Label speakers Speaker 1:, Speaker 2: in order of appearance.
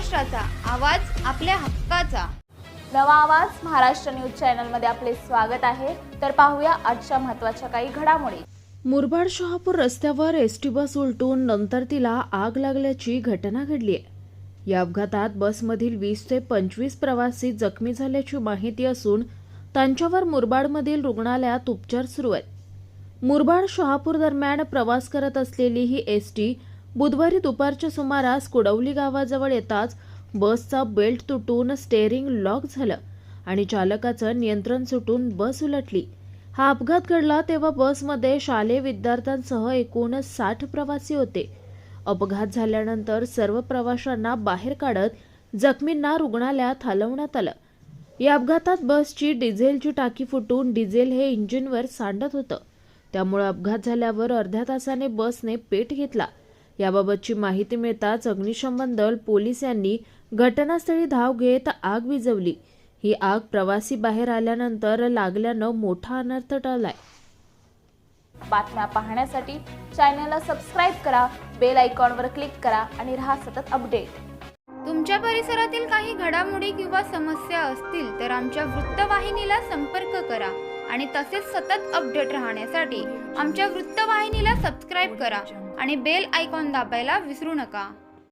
Speaker 1: महाराष्ट्राचा आवाज आपल्या हक्काचा.
Speaker 2: नवा आवाज महाराष्ट्र न्यूज चॅनलमध्ये आपले स्वागत आहे. तर पाहूया आजच्या महत्त्वाच्या काही घडामोडी.
Speaker 3: मुरबाड शहापूर रस्त्यावर एसटी बस उलटून नंतर तिला आग लागल्याची घटना घडली आहे. या अपघातात बसमधील 20 ते 25 प्रवासी जखमी झाल्याची माहिती असून त्यांच्यावर मुरबाडमधील रुग्णालयात उपचार सुरू आहेत. मुरबाड शहापूर दरम्यान प्रवास करत असलेली ही एसटी बुधवारी दुपारच्या सुमारास कुडवली गावाजवळ येताच बसचा बेल्ट तुटून स्टेअरिंग लॉक झालं आणि चालकाचं नियंत्रण सुटून बस उलटली. हा अपघात घडला तेव्हा बसमध्ये शालेय विद्यार्थ्यांसह एकूण 60 प्रवासी होते. अपघात झाल्यानंतर सर्व प्रवाशांना बाहेर काढत जखमींना रुग्णालयात हलवण्यात आलं. या अपघातात बसची डिझेलची टाकी फुटून डिझेल हे इंजिनवर सांडत होतं. त्यामुळे अपघात झाल्यावर अर्ध्या तासाने बसने पेट घेतला. याबाबतची माहिती मिळताच अग्निशमन दल, पोलीस यांनी घटनास्थळी धाव घेत आग विझवली. ही आग प्रवासी बाहेर आल्यानंतर लागल्यानं मोठा अनर्थ टळलाय.
Speaker 2: बातम्या पाहण्यासाठी चॅनलला सबस्क्राईब करा, बेल आयकॉनवर क्लिक करा आणि रहा सतत अपडेट.
Speaker 1: तुमच्या परिसरातील काही घडामोडी किंवा समस्या असतील तर आमच्या वृत्तवाहिनीला संपर्क करा आणि तसेच सतत अपडेट राहण्यासाठी आमच्या वृत्तवाहिनीला सबस्क्राईब करा आणि बेल आयकॉन दाबायला विसरू नका.